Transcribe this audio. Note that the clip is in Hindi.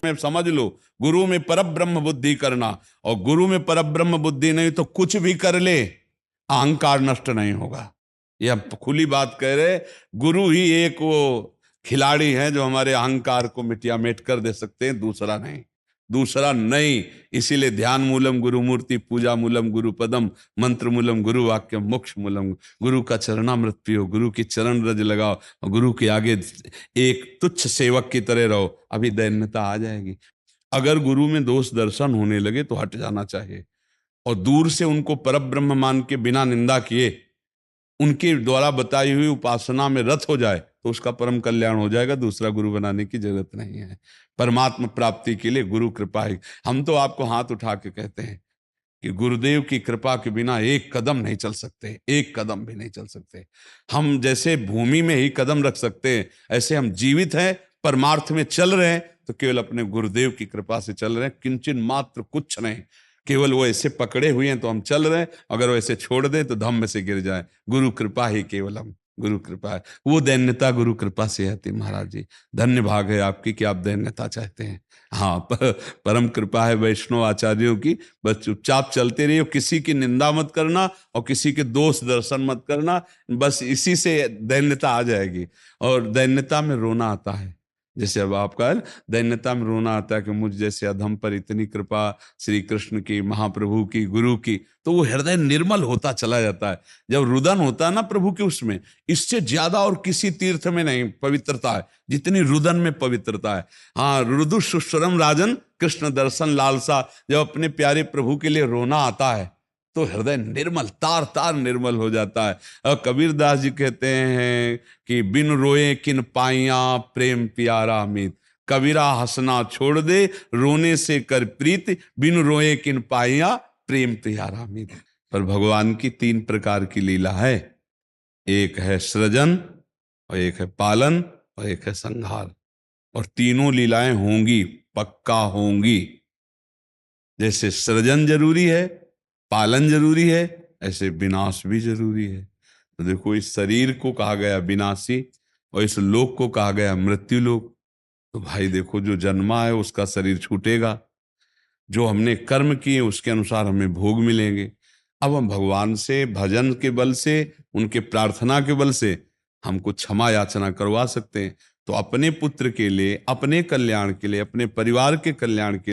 में समझ लो, गुरु में परब्रह्म बुद्धि करना, और गुरु में परब्रह्म बुद्धि नहीं तो कुछ भी कर ले अहंकार नष्ट नहीं होगा। ये हम खुली बात कह रहे, गुरु ही एक वो खिलाड़ी है जो हमारे अहंकार को मिटिया मेट कर दे सकते हैं, दूसरा नहीं, दूसरा नहीं। इसीलिए ध्यान मूलम गुरु मूर्ति, पूजा मूलम गुरु पदम, मंत्र मूलम गुरु वाक्य, मोक्ष मूलम गुरु का चरणामृत पियो, गुरु की चरण रज लगाओ और गुरु के आगे एक तुच्छ सेवक की तरह रहो, अभी दैन्यता आ जाएगी। अगर गुरु में दोष दर्शन होने लगे तो हट जाना चाहिए, और दूर से उनको परब्रह्म मान के बिना निंदा किए उनके द्वारा बताई हुई उपासना में रत हो जाए तो उसका परम कल्याण हो जाएगा। दूसरा गुरु बनाने की जरूरत नहीं है। परमात्मा प्राप्ति के लिए गुरु कृपा है। हम तो आपको हाथ उठा के कहते हैं कि गुरुदेव की कृपा के बिना एक कदम नहीं चल सकते, एक कदम भी नहीं चल सकते। हम जैसे भूमि में ही कदम रख सकते हैं, ऐसे हम जीवित हैं, परमार्थ में चल रहे हैं तो केवल अपने गुरुदेव की कृपा से चल रहे हैं, किंचन मात्र कुछ नहीं। केवल वो ऐसे पकड़े हुए हैं तो हम चल रहे हैं, अगर वो ऐसे छोड़ दें तो धम्म से गिर जाए। गुरु कृपा ही केवलम, गुरु कृपा है। वो दैन्यता गुरु कृपा से आती। महाराज जी धन्य भाग है आपकी कि आप दैन्यता चाहते हैं। हाँ, परम कृपा है वैष्णव आचार्यों की। बस चुपचाप चलते रहिए, किसी की निंदा मत करना और किसी के दोष दर्शन मत करना, बस इसी से दैन्यता आ जाएगी। और दैन्यता में रोना आता है, जैसे अब आपका दैन्यता में रोना आता है कि मुझ जैसे अधम पर इतनी कृपा श्री कृष्ण की, महाप्रभु की, गुरु की, तो वो हृदय निर्मल होता चला जाता है। जब रुदन होता है ना प्रभु के, उसमें इससे ज्यादा और किसी तीर्थ में नहीं पवित्रता है जितनी रुदन में पवित्रता है। हाँ, रुदु सुस्वरम राजन कृष्ण दर्शन लालसा, जब अपने प्यारे प्रभु के लिए रोना आता है तो हृदय निर्मल, तार तार निर्मल हो जाता है। और कबीरदास जी कहते हैं कि बिन रोए किन पाइया प्रेम प्यारा अमित, कबीरा हंसना छोड़ दे रोने से कर प्रीत, बिन रोए किन पाइया प्रेम प्यारा अमित। पर भगवान की तीन प्रकार की लीला है, एक है सृजन और एक है पालन और एक है संहार, और तीनों लीलाएं होंगी, पक्का होंगी। जैसे सृजन जरूरी है, पालन जरूरी है, ऐसे विनाश भी जरूरी है। तो देखो, इस शरीर को कहा गया विनाशी और इस लोक को कहा गया मृत्यु लोक। तो भाई देखो, जो जन्मा है उसका शरीर छूटेगा, जो हमने कर्म किए उसके अनुसार हमें भोग मिलेंगे। अब हम भगवान से भजन के बल से, उनके प्रार्थना के बल से हमको क्षमा याचना करवा सकते हैं। तो अपने पुत्र के लिए, अपने कल्याण के लिए, अपने परिवार के कल्याण के